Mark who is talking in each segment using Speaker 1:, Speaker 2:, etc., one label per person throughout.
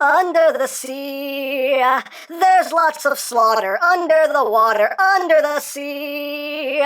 Speaker 1: Under the sea, there's lots of slaughter. Under the water, under the sea.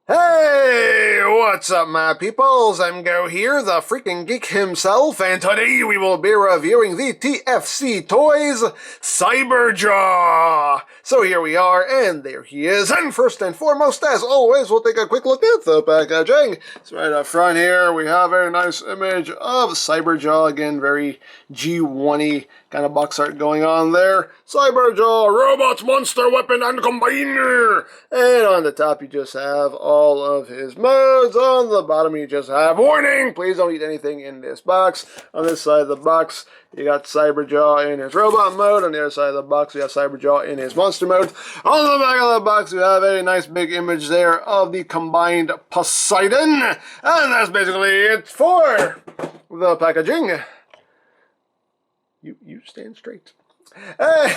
Speaker 2: Hey, what's up my peoples? EmGo here, the freaking geek himself, and today we will be reviewing the TFC Toys CYBERJAW. So here we are, and there he is, and first and foremost, as always, we'll take a quick look at the packaging. So right up front here, we have a nice image of CYBERJAW, again, very G1-y kind of box art going on there. CYBERJAW, robots, monster, weapon, and combiner! And on the top you just have all of his modes. On the bottom you just have, warning, please don't eat anything in this box. On this side of the box you got CYBERJAW in his robot mode. On the other side of the box you have CYBERJAW in his monster mode. On the back of the box you have a nice big image there of the combined Poseidon. And that's basically it for the packaging. You stand straight.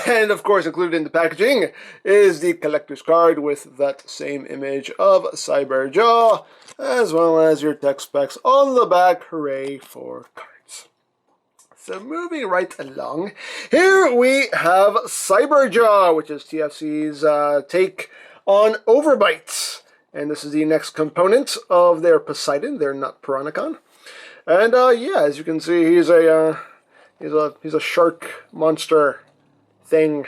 Speaker 2: And of course, included in the packaging is the collector's card with that same image of CYBERJAW, as well as your tech specs on the back. Hooray for cards. So moving right along, here we have CYBERJAW, which is TFC's take on Overbite. And this is the next component of their Poseidon, their nut Piranacon. And yeah, as you can see, he's a shark monster thing.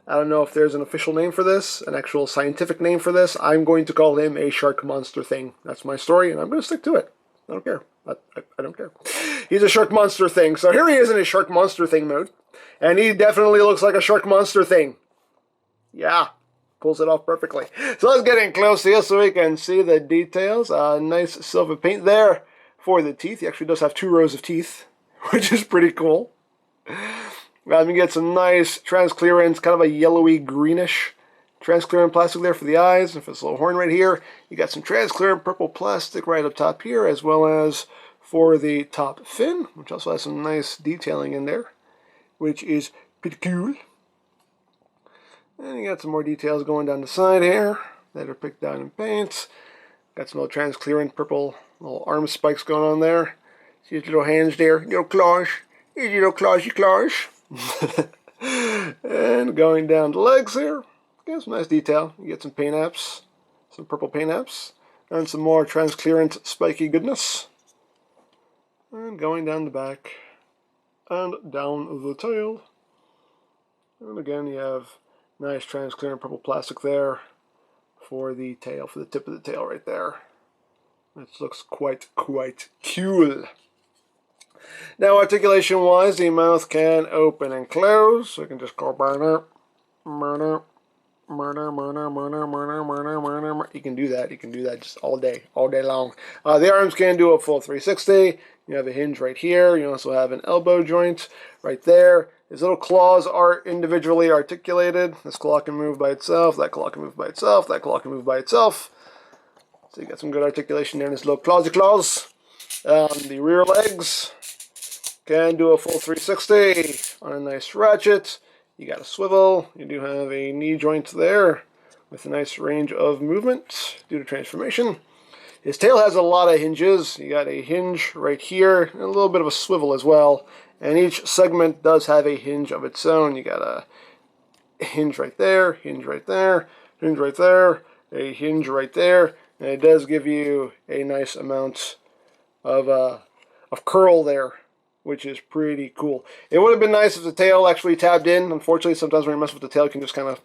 Speaker 2: I don't know if there's an official name for this, an actual scientific name for this. I'm going to call him a shark monster thing. That's my story, and I'm going to stick to it. I don't care. I don't care. He's a shark monster thing. So here he is in his shark monster thing mode, and he definitely looks like a shark monster thing. Yeah, pulls it off perfectly. So let's get in close here so we can see the details. Nice silver paint there for the teeth. He actually does have 2 rows of teeth, which is pretty cool. You get some nice transclearance, kind of a yellowy greenish transparent plastic there for the eyes, and for this little horn right here. You got some transparent purple plastic right up top here, as well as for the top fin, which also has some nice detailing in there, which is pretty cool. And you got some more details going down the side here that are picked out in paint. Got some little transparent purple little arm spikes going on there. See his little hands there, little claws. Here's your little clawsy claws. And going down the legs here, got some nice detail. You get some paint apps, some purple paint apps, and some more transparent spiky goodness. And going down the back, and down the tail. And again, you have nice transparent purple plastic there for the tail, for the tip of the tail right there. This looks quite cool. Now, articulation-wise, the mouth can open and close, so you can just go burner. You can do that just all day long. The arms can do a full 360. You have a hinge right here. You also have an elbow joint right there. His little claws are individually articulated. This claw can move by itself, that claw can move by itself, that claw can move by itself. So you got some good articulation there in his little clawsy claws. The rear legs can do a full 360 on a nice ratchet. You got a swivel. You do have a knee joint there with a nice range of movement due to transformation. His tail has a lot of hinges. You got a hinge right here and a little bit of a swivel as well. And each segment does have a hinge of its own. You got a hinge right there, hinge right there, hinge right there, a hinge right there. And it does give you a nice amount of curl there, which is pretty cool. It would have been nice if the tail actually tabbed in. Unfortunately, sometimes when you mess with the tail, you can just kind of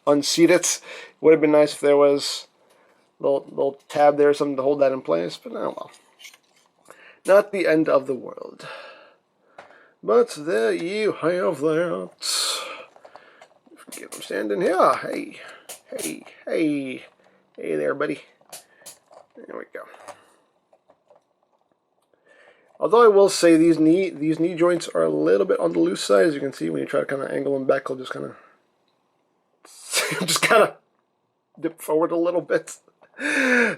Speaker 2: unseat it. It would have been nice if there was a little tab there, something to hold that in place, but oh well. Not the end of the world. But there you have that. Get him standing here. Hey there, buddy. There we go. Although I will say these knee joints are a little bit on the loose side, as you can see when you try to kind of angle them back, they'll just kind of dip forward a little bit.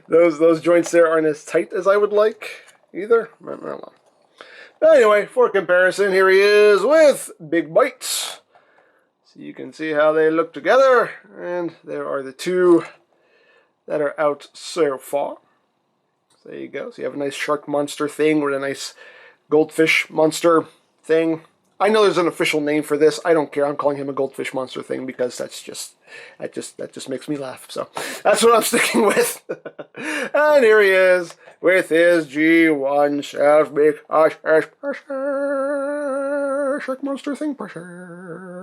Speaker 2: Those joints there aren't as tight as I would like either. I don't know. But anyway, for comparison, here he is with Big Bites. So you can see how they look together, and there are the two that are out so far. So there you go. So you have a nice shark monster thing with a nice goldfish monster thing. I know there's an official name for this. I don't care. I'm calling him a goldfish monster thing because that just makes me laugh. So that's what I'm sticking with. And here he is with his G1 shelf big shark monster thing pressure.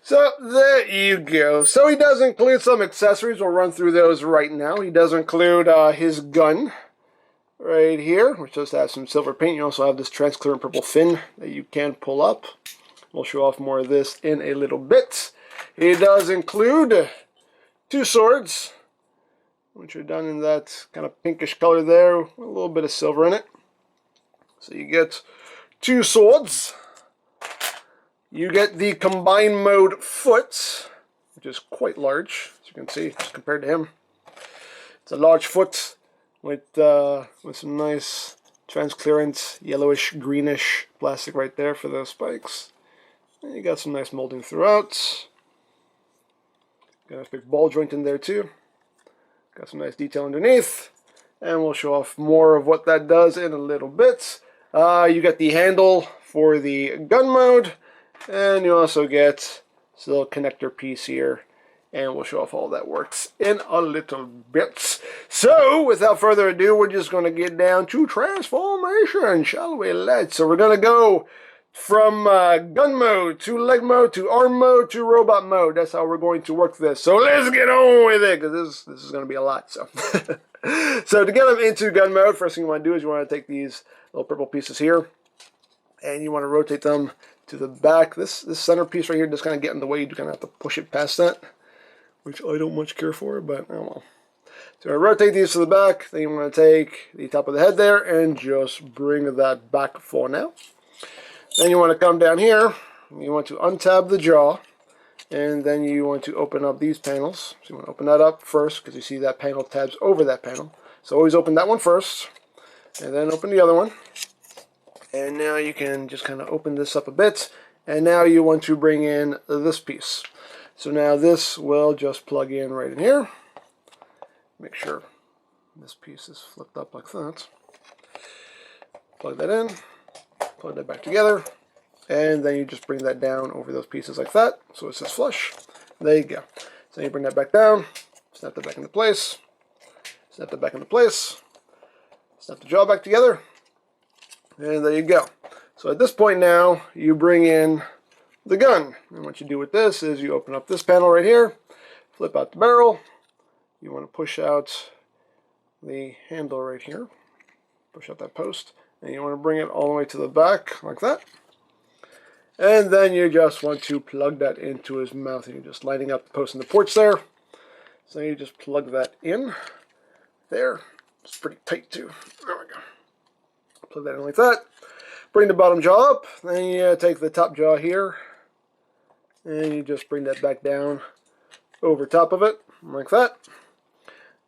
Speaker 2: So there you go. So he does include some accessories. We'll run through those right now. He does include his gun right here, which does have some silver paint. You also have this transparent purple fin that you can pull up. We'll show off more of this in a little bit. He does include 2 swords, which are done in that kind of pinkish color there, with a little bit of silver in it. So you get 2 swords. You get the combined mode foot, which is quite large, as you can see, just compared to him. It's a large foot with some nice transparent yellowish greenish plastic right there for those spikes. And you got some nice molding throughout. Got a big ball joint in there too. Got some nice detail underneath. And we'll show off more of what that does in a little bit. You get the handle for the gun mode. And you also get this little connector piece here. And we'll show off how all that works in a little bit. So, without further ado, we're just going to get down to transformation, shall we? So we're going to go from gun mode to leg mode to arm mode to robot mode. That's how we're going to work this. So let's get on with it, because this is going to be a lot. So, so to get them into gun mode, first thing you want to do is you want to take these little purple pieces here, and you want to rotate them to the back. This center piece right here just kind of get in the way. You kind of have to push it past that, which I don't much care for, but oh well. So I rotate these to the back. Then you want to take the top of the head there and just bring that back for now. Then you want to come down here. You want to untab the jaw, and then you want to open up these panels. So you want to open that up first because you see that panel tabs over that panel. So always open that one first, and then open the other one. And now you can just kind of open this up a bit, and now you want to bring in this piece. So now this will just plug in right in here. Make sure this piece is flipped up like that. Plug that in, plug that back together, and then you just bring that down over those pieces like that, so it says flush. There you go. So you bring that back down, snap that back into place, snap that back into place, snap the jaw back together, and there you go. So at this point now, you bring in the gun. And what you do with this is you open up this panel right here, flip out the barrel. You want to push out the handle right here, push out that post, and you want to bring it all the way to the back like that. And then you just want to plug that into his mouth. And you're just lining up the post and the ports there. So you just plug that in there. It's pretty tight too. There we go. Plug that in like that. Bring the bottom jaw up. Then you take the top jaw here, and you just bring that back down over top of it like that.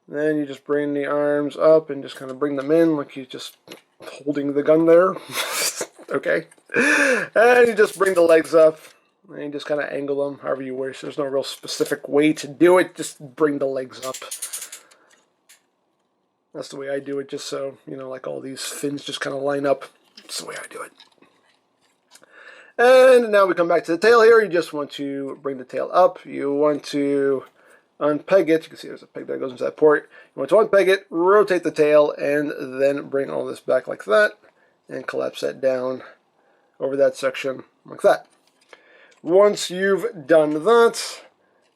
Speaker 2: Then you just bring the arms up and just kind of bring them in like you're just holding the gun there. Okay. And you just bring the legs up, and you just kind of angle them however you wish. There's no real specific way to do it. Just bring the legs up. That's the way I do it, just so, you know, like all these fins just kind of line up. That's the way I do it. And now we come back to the tail here. You just want to bring the tail up. You want to unpeg it. You can see there's a peg that goes into that port. You want to unpeg it, rotate the tail, and then bring all this back like that, and collapse that down over that section like that. Once you've done that,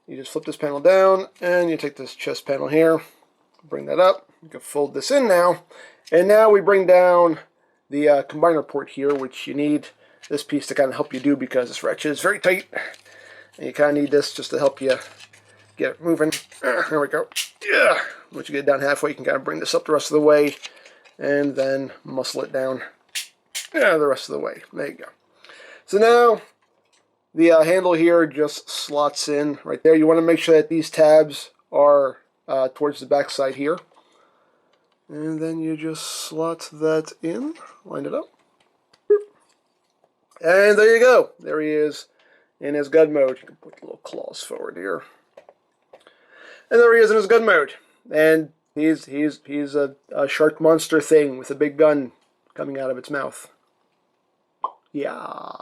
Speaker 2: you just flip this panel down, and you take this chest panel here, bring that up. You can fold this in now, and now we bring down the combiner port here, which you need this piece to kind of help you do because this ratchet is very tight, and you kind of need this just to help you get it moving. There we go. Yeah. Once you get it down halfway, you can kind of bring this up the rest of the way, and then muscle it down. Yeah, the rest of the way. There you go. So now the handle here just slots in right there. You want to make sure that these tabs are towards the back side here. And then you just slot that in, line it up. And there you go. There he is in his gun mode. You can put the little claws forward here. And there he is in his gun mode. And he's a shark monster thing with a big gun coming out of its mouth. Yeah.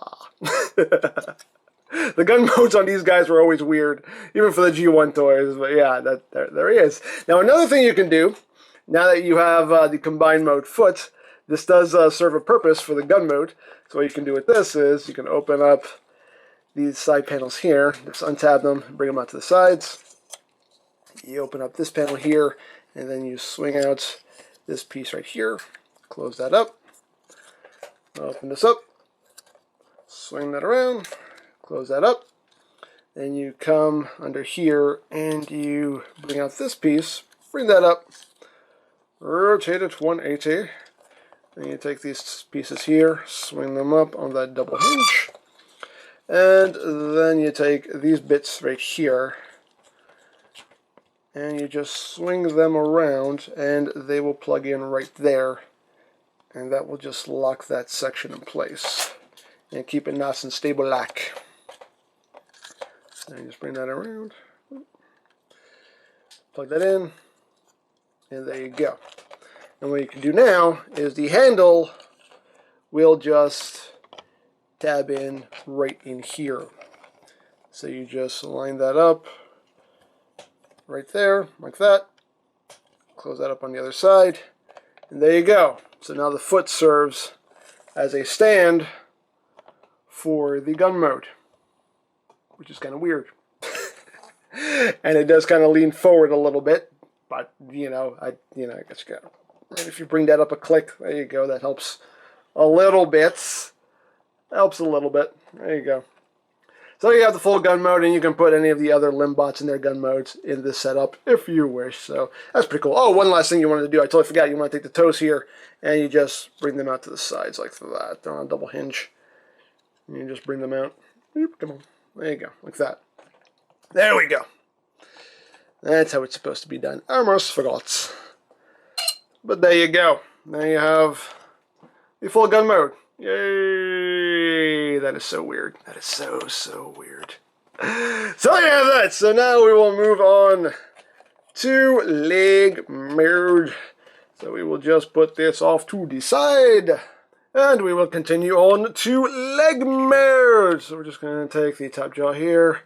Speaker 2: The gun modes on these guys were always weird, even for the G1 toys. But yeah, there he is. Now another thing you can do, now that you have the combined mode foot, this does serve a purpose for the gun mode. So what you can do with this is you can open up these side panels here, just untab them, bring them out to the sides. You open up this panel here, and then you swing out this piece right here. Close that up. Open this up. Swing that around. Close that up. Then you come under here, and you bring out this piece. Bring that up. Rotate it 180. Then you take these pieces here, swing them up on that double hinge. And then you take these bits right here, and you just swing them around, and they will plug in right there, and that will just lock that section in place and keep it nice and stable like. And just bring that around, plug that in, and there you go. And what you can do now is the handle will just tab in right in here. So you just line that up right there, like that. Close that up on the other side, and there you go. So now the foot serves as a stand for the gun mode, which is kind of weird. And it does kind of lean forward a little bit, but I guess you got. And if you bring that up a click, there you go. That helps a little bit. Helps a little bit. There you go. So you have the full gun mode, and you can put any of the other limbots in their gun modes in this setup if you wish. So that's pretty cool. Oh, one last thing you wanted to do. I totally forgot. You want to take the toes here, and you just bring them out to the sides like that. They're on a double hinge. And you just bring them out. Oop, come on. There you go. Like that. There we go. That's how it's supposed to be done. I almost forgot. But there you go. Now you have the full gun mode. Yay! That is so weird. That is so weird. So you have that. So now we will move on to leg mode. So we will just put this off to the side. And we will continue on to leg mode. So we're just going to take the top jaw here,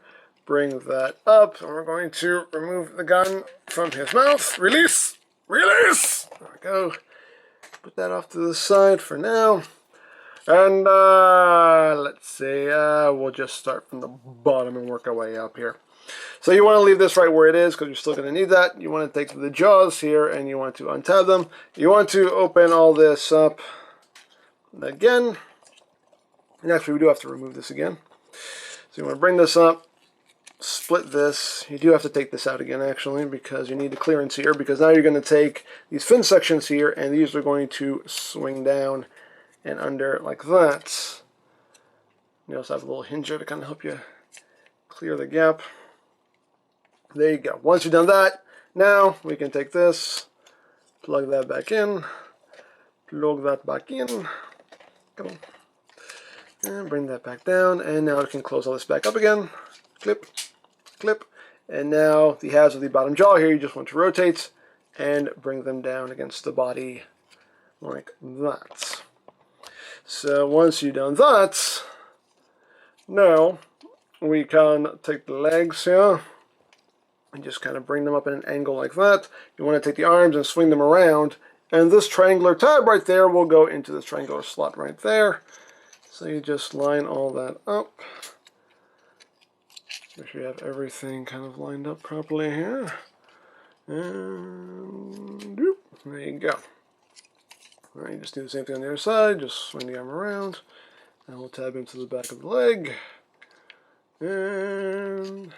Speaker 2: bring that up, and we're going to remove the gun from his mouth. Release! Release! There we go. Put that off to the side for now. And let's see, we'll just start from the bottom and work our way up here. So you want to leave this right where it is because you're still going to need that. You want to take the jaws here and you want to untab them. You want to open all this up again. And actually we do have to remove this again. So you want to bring this up, split this. You do have to take this out again actually because you need the clearance here, because now you're going to take these fin sections here and these are going to swing down and under like that. You also have a little hinge here to kind of help you clear the gap. There you go. Once you've done that, now we can take this, plug that back in, plug that back in, come on, and bring that back down, and now we can close all this back up again, clip, clip, and now the halves of the bottom jaw here, you just want to rotate and bring them down against the body like that. So once you've done that, now we can take the legs here and just kind of bring them up at an angle like that. You want to take the arms and swing them around, and this triangular tab right there will go into this triangular slot right there. So you just line all that up. Make sure you have everything kind of lined up properly here. And whoop, there you go. Alright, you just do the same thing on the other side. Just swing the arm around. And we'll tab into the back of the leg. And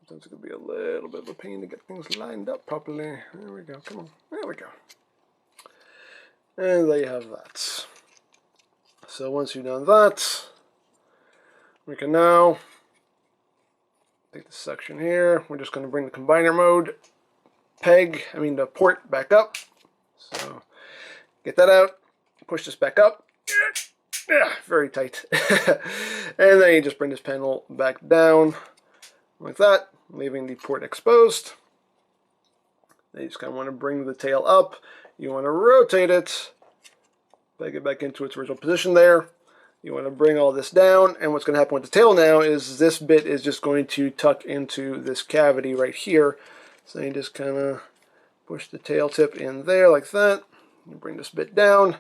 Speaker 2: sometimes it could be a little bit of a pain to get things lined up properly. There we go. Come on. There we go. And there you have that. So once you've done that, we can now take this section here. We're just going to bring the combiner mode the port back up. So get that out. Push this back up. Yeah, very tight. And then you just bring this panel back down. like that, leaving the port exposed. Then you just kind of want to bring the tail up. You want to rotate it, peg it back into its original position there. You want to bring all this down, and what's going to happen with the tail now is this bit is just going to tuck into this cavity right here. So you just kind of push the tail tip in there like that. You bring this bit down,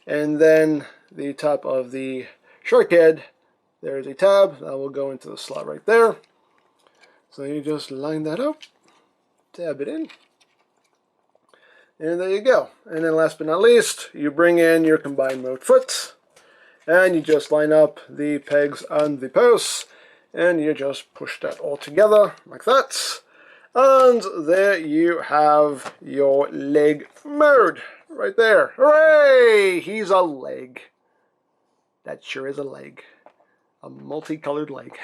Speaker 2: and then the top of the shark head, there's a tab that will go into the slot right there. So you just line that up, tab it in, and there you go. And then last but not least, you bring in your combined mode foot, and you just line up the pegs on the posts, and you just push that all together like that. And there you have your leg mode right there. Hooray! He's a leg. That sure is a leg. A multicolored leg.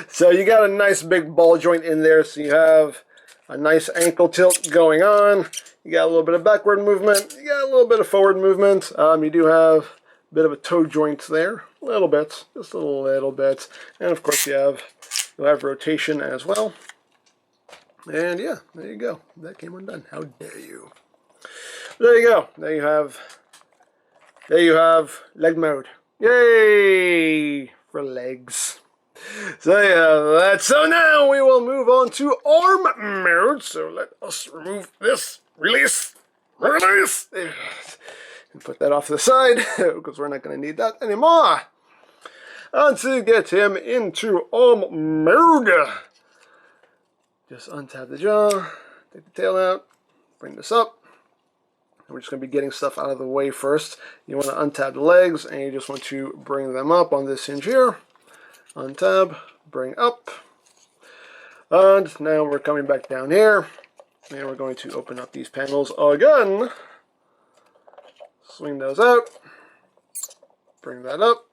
Speaker 2: So you got a nice big ball joint in there, so you have a nice ankle tilt going on. You got a little bit of backward movement. You got a little bit of forward movement. You do have a bit of a toe joint there. A little bit. Just a little bit. And of course you'll have rotation as well. And yeah, there you go. That came undone. How dare you? There you go. There you have leg mode. Yay for legs. So yeah, that's so now we will move on to arm mode. So let us remove this, release, and put that off to the side because we're not going to need that anymore. And to get him into arm mode, just untap the jaw, take the tail out, bring this up. We're just going to be getting stuff out of the way first. You want to untap the legs, and you just want to bring them up on this hinge here. Untab, bring up. And now we're coming back down here, and we're going to open up these panels again. Swing those out. Bring that up.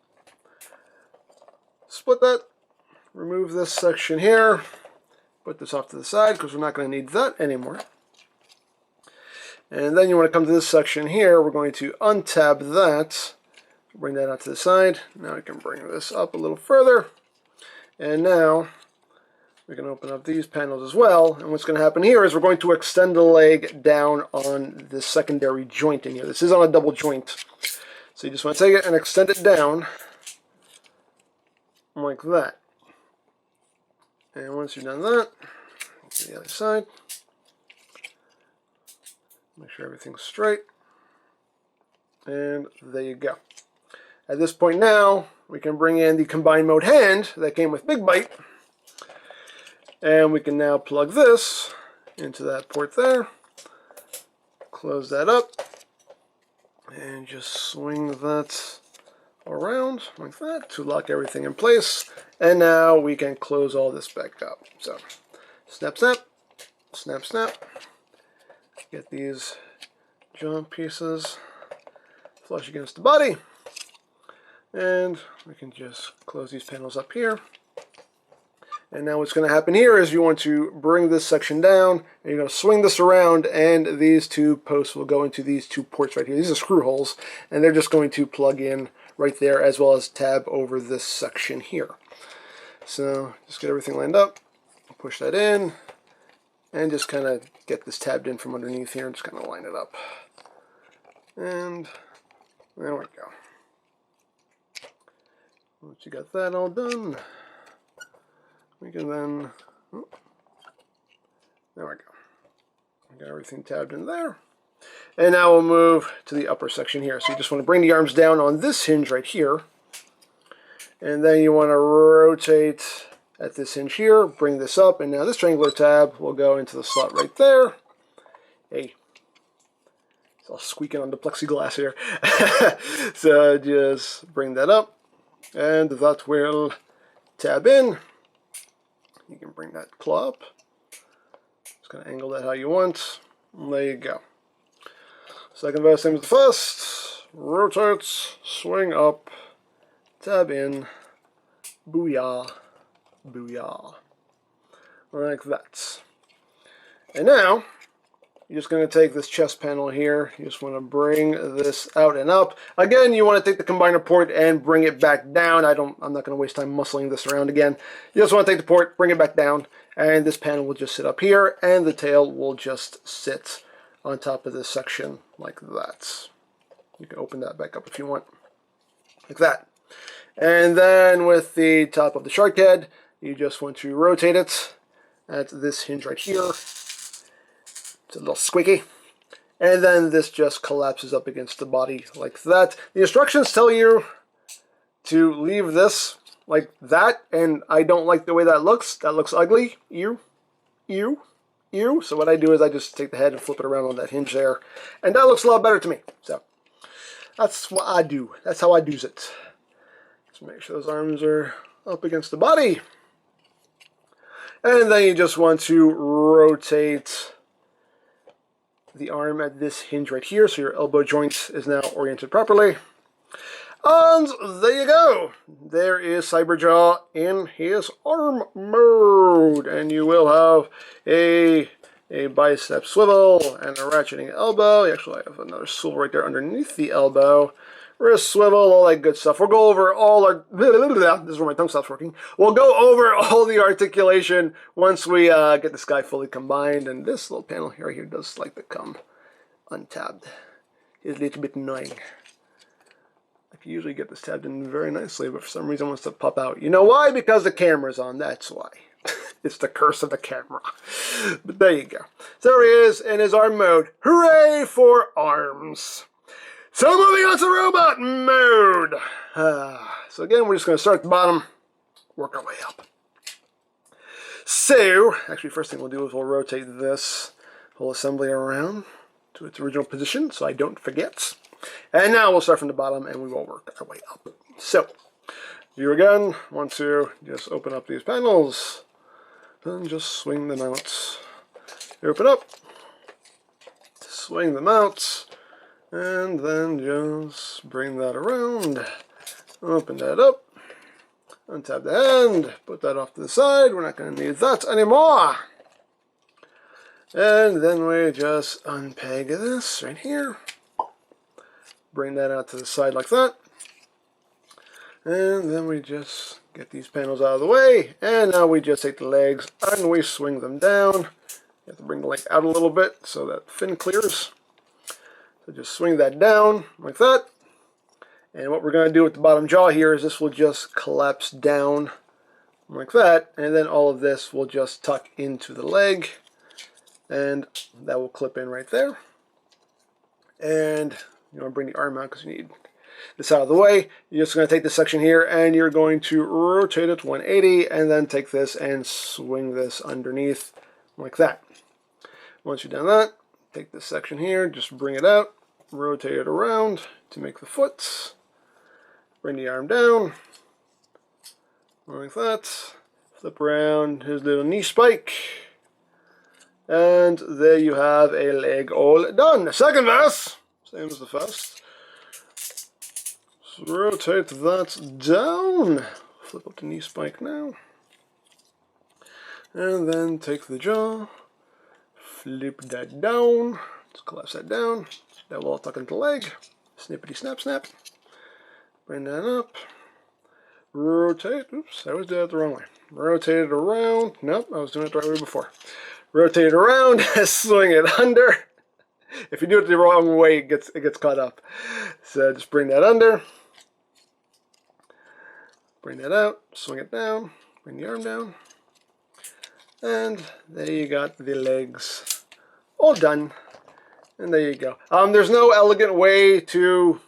Speaker 2: Split that. Remove this section here. Put this off to the side because we're not going to need that anymore. And then you want to come to this section here. We're going to untab that. Bring that out to the side. Now we can bring this up a little further. And now we can open up these panels as well. And what's going to happen here is we're going to extend the leg down on this secondary joint in here. This is on a double joint. So you just want to take it and extend it down like that. And once you've done that, to the other side. Make sure everything's straight. And there you go. At this point now, we can bring in the combined mode hand that came with Big Bite. And we can now plug this into that port there. Close that up. And just swing that around like that to lock everything in place. And now we can close all this back up. So, snap, snap, snap, snap. Get these jump pieces flush against the body. And we can just close these panels up here. And now what's going to happen here is you want to bring this section down, and you're going to swing this around, and these two posts will go into these two ports right here. These are screw holes, and they're just going to plug in right there, as well as tab over this section here. So just get everything lined up, push that in, and just kind of get this tabbed in from underneath here and just kind of line it up. And there we go. Once you got that all done, we can then, oh, there we go. We got everything tabbed in there. And now we'll move to the upper section here. So you just want to bring the arms down on this hinge right here. And then you want to rotate at this hinge here, bring this up, and now this triangular tab will go into the slot right there. Hey, it's all squeaking on the plexiglass here. So just bring that up, and that will tab in. You can bring that claw up. Just kind of angle that how you want. And there you go. Second verse, same as the first. Rotate, swing up, tab in, booyah, booyah. Like that. And now, you're just going to take this chest panel here. You just want to bring this out and up. Again, you want to take the combiner port and bring it back down. I'm not going to waste time muscling this around again. You just want to take the port, bring it back down, and this panel will just sit up here, and the tail will just sit on top of this section like that. You can open that back up if you want, like that. And then with the top of the shark head, you just want to rotate it at this hinge right here. It's a little squeaky. And then this just collapses up against the body like that. The instructions tell you to leave this like that, and I don't like the way that looks. That looks ugly. Ew. So what I do is I just take the head and flip it around on that hinge there, and that looks a lot better to me. So that's what I do. That's how I do it. Just make sure those arms are up against the body. And then you just want to rotate the arm at this hinge right here, so your elbow joint is now oriented properly. And there you go. There is CYBERJAW in his arm mode. And you will have a bicep swivel and a ratcheting elbow. Actually, I have another swivel right there underneath the elbow. Wrist swivel, all that good stuff. We'll go over all our... This is where my tongue stops working. We'll go over all the articulation once we get this guy fully combined. And this little panel here, does like to come untabbed. It's a little bit annoying. I can usually get this tabbed in very nicely, but for some reason it wants to pop out. You know why? Because the camera's on, that's why. It's the curse of the camera. But there you go. So there he is in his arm mode. Hooray for arms! So moving on to robot mode. So again, we're just going to start at the bottom, work our way up. So, actually first thing we'll do is we'll rotate this whole assembly around to its original position so I don't forget. And now we'll start from the bottom and we will work our way up. So, you again want to just open up these panels and just swing them out. Open up, swing them out. And then just bring that around, open that up, untap the hand, put that off to the side. We're not going to need that anymore. And then we just unpeg this right here, bring that out to the side like that. And then we just get these panels out of the way. And now we just take the legs and we swing them down. You have to bring the leg out a little bit so that fin clears. So just swing that down like that. And what we're going to do with the bottom jaw here is this will just collapse down like that. And then all of this will just tuck into the leg. And that will clip in right there. And you want to bring the arm out because you need this out of the way. You're just going to take this section here and you're going to rotate it 180 and then take this and swing this underneath like that. Once you've done that, take this section here, just bring it out, rotate it around to make the foot, bring the arm down, like that, flip around his little knee spike, and there you have a leg all done. Second verse, same as the first. So rotate that down, flip up the knee spike now, and then take the jaw, flip that down, just collapse that down, that will all tuck into the leg, snippety snap snap, bring that up, rotate, oops, I was doing it the wrong way, rotate it around, nope, I was doing it the right way before, rotate it around, swing it under, if you do it the wrong way it gets caught up, so just bring that under, bring that out, swing it down, bring the arm down, and there you got the legs all done. And there you go. There's no elegant way to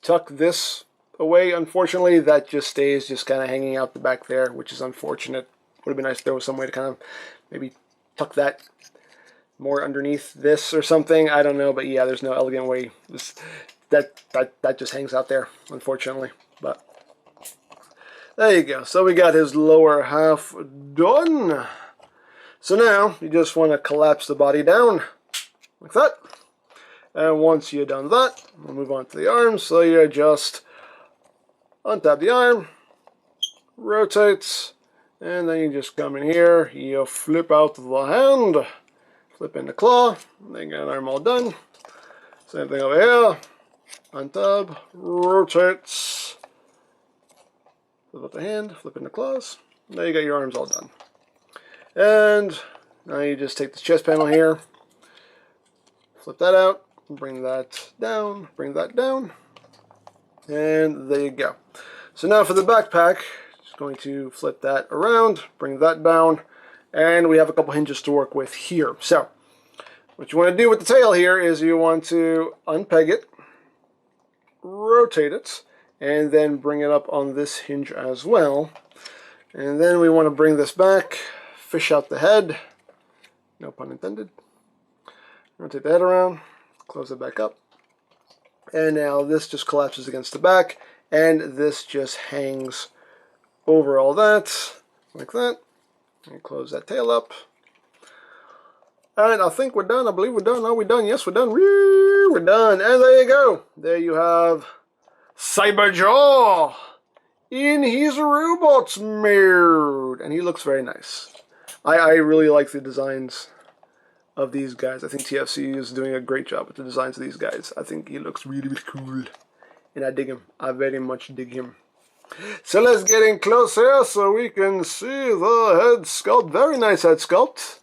Speaker 2: tuck this away, unfortunately. That just stays just kind of hanging out the back there, which is unfortunate. Would have been nice if there was some way to kind of maybe tuck that more underneath this or something. I don't know, but yeah, there's no elegant way. That just hangs out there, unfortunately. But there you go. So we got his lower half done. So now you just want to collapse the body down like that. And once you've done that, we'll move on to the arms. So you just untap the arm, rotate, and then you just come in here, you flip out the hand, flip in the claw, then get an arm all done. Same thing over here. Untub, rotates. Flip up the hand, flip in the claws. Now you got your arms all done. And now you just take the chest panel here, flip that out, bring that down, and there you go. So now for the backpack, just going to flip that around, bring that down, and we have a couple hinges to work with here. So what you want to do with the tail here is you want to unpeg it, rotate it, and then bring it up on this hinge as well. And then we want to bring this back, fish out the head, no pun intended. Rotate the head around, close it back up. And now this just collapses against the back, and this just hangs over all that, like that. And close that tail up. And I think we're done. I believe we're done. Are we done? Yes, we're done. Woo, we're done. And there you go. There you have CYBERJAW in his robots mode. And he looks very nice. I really like the designs of these guys. I think TFC is doing a great job with the designs of these guys. I think he looks really, really cool. And I dig him. I very much dig him. So let's get in close here so we can see the head sculpt. Very nice head sculpt.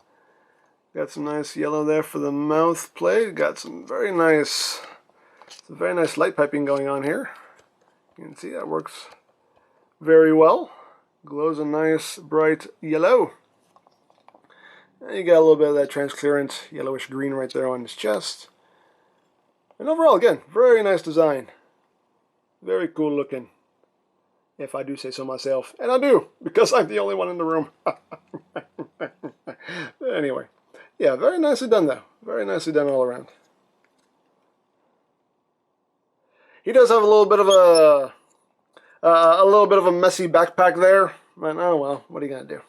Speaker 2: Got some nice yellow there for the mouth plate. Got some very nice light piping going on here. You can see that works very well. Glows a nice bright yellow. And you got a little bit of that transparent yellowish green right there on his chest. And overall, again, very nice design. Very cool looking, if I do say so myself. And I do, because I'm the only one in the room. Anyway, yeah, very nicely done though. Very nicely done all around. He does have a little bit of a messy backpack there, but oh well, what are you gonna do?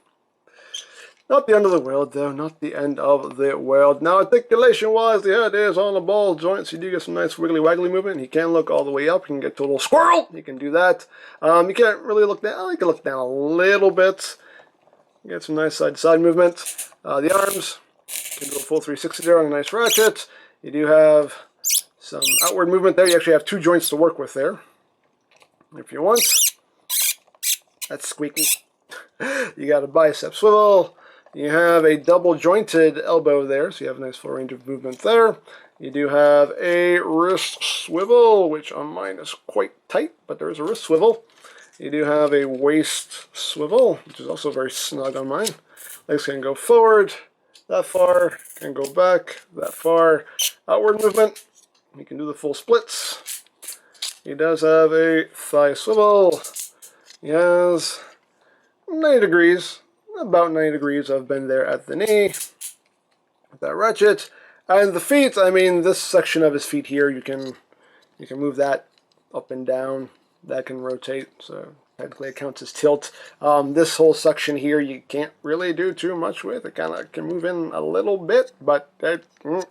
Speaker 2: Not the end of the world, though. Not the end of the world. Now, articulation-wise, the head is on the ball joint, so you do get some nice wiggly-waggly movement. He can look all the way up. You can get to a little squirrel. You can do that. You can't really look down. You can look down a little bit. You get some nice side-to-side movement. The arms can do a full 360 there on a nice ratchet. You do have some outward movement there. You actually have two joints to work with there, if you want. That's squeaky. You got a bicep swivel. You have a double jointed elbow there, so you have a nice full range of movement there. You do have a wrist swivel, which on mine is quite tight, but there is a wrist swivel. You do have a waist swivel, which is also very snug on mine. Legs can go forward, that far, can go back, that far. Outward movement, you can do the full splits. He does have a thigh swivel. He has 90 degrees. About 90 degrees of bend there at the knee with that ratchet. And the feet, I mean, this section of his feet here, you can move that up and down. That can rotate, so technically it counts as tilt. This whole section here you can't really do too much with. It kind of can move in a little bit, but I don't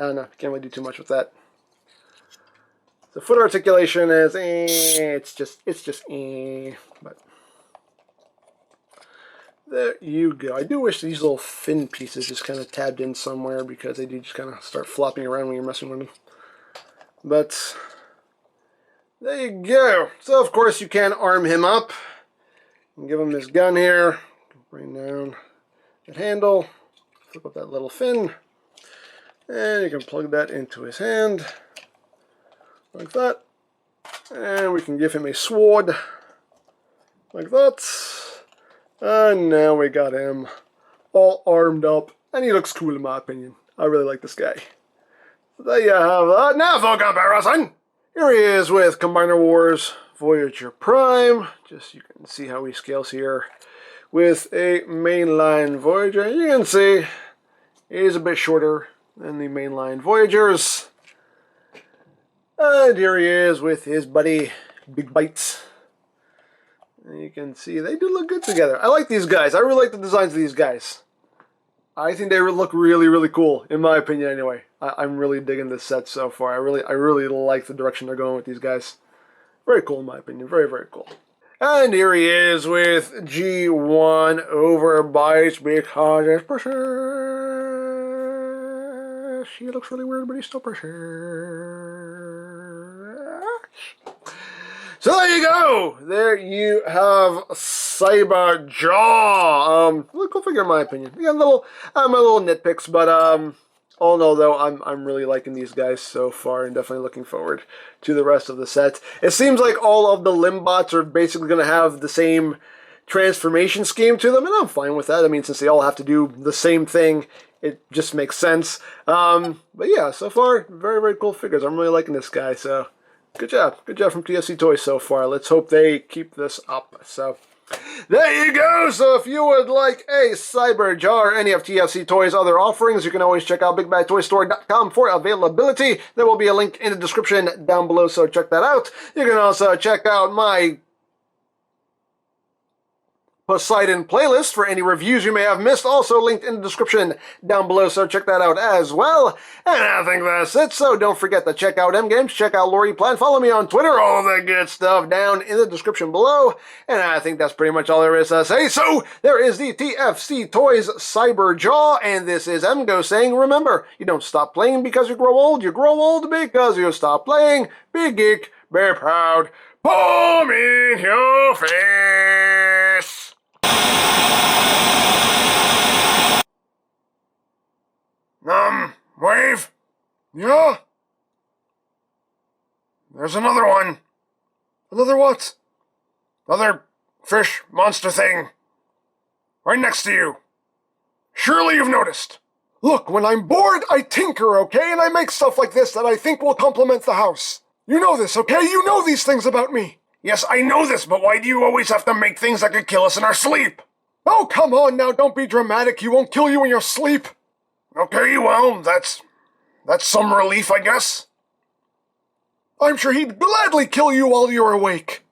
Speaker 2: know, can't really do too much with that. The foot articulation is it's just but there you go. I do wish these little fin pieces just kind of tabbed in somewhere, because they do just kind of start flopping around when you're messing with them. But there you go. So of course you can arm him up and give him this gun here. Bring down that handle, flip up that little fin, and you can plug that into his hand like that. And we can give him a sword like that. And now we got him all armed up, and he looks cool in my opinion. I really like this guy. So there you have that. Now for comparison, here he is with Combiner Wars Voyager Prime. Just you can see how he scales here with a mainline Voyager. You can see he's a bit shorter than the mainline Voyagers. And here he is with his buddy Big Bites. And you can see they do look good together. I like these guys. I really like the designs of these guys. I think they look really, really cool, in my opinion anyway. I'm really digging this set so far. I really like the direction they're going with these guys. Very cool in my opinion. Very, very cool. And here he is with G1 Overbite, because it's precious. He looks really weird, but he's still precious. So there you go. There you have CYBERJAW. Really cool figure in my opinion. Yeah, my little nitpicks, but all in all though, I'm really liking these guys so far, and definitely looking forward to the rest of the set. It seems like all of the Limbots are basically going to have the same transformation scheme to them, and I'm fine with that. I mean, since they all have to do the same thing, it just makes sense. But yeah, so far, very, very cool figures. I'm really liking this guy, so good job. Good job from TFC Toys so far. Let's hope they keep this up. So there you go. So if you would like a CYBERJAW or any of TFC Toys' other offerings, you can always check out BigBadToyStore.com for availability. There will be a link in the description down below, so check that out. You can also check out my Poseidon playlist for any reviews you may have missed, also linked in the description down below, so check that out as well. And I think that's it, so don't forget to check out EmGo's, check out Lori Plan, follow me on Twitter, all the good stuff down in the description below. And I think that's pretty much all there is to say. So there is the TFC Toys CYBERJAW, and this is EmGo saying, remember, you don't stop playing because you grow old because you stop playing. Be geek, be proud, palm in your face. Wave? Yeah? There's another one. Another what? Another fish monster thing. Right next to you. Surely you've noticed. Look, when I'm bored, I tinker, okay? And I make stuff like this that I think will complement the house. You know this, okay? You know these things about me. Yes, I know this, but why do you always have to make things that could kill us in our sleep? Oh, come on now, don't be dramatic. He won't kill you in your sleep. Okay, well, that's some relief, I guess. I'm sure he'd gladly kill you while you're awake.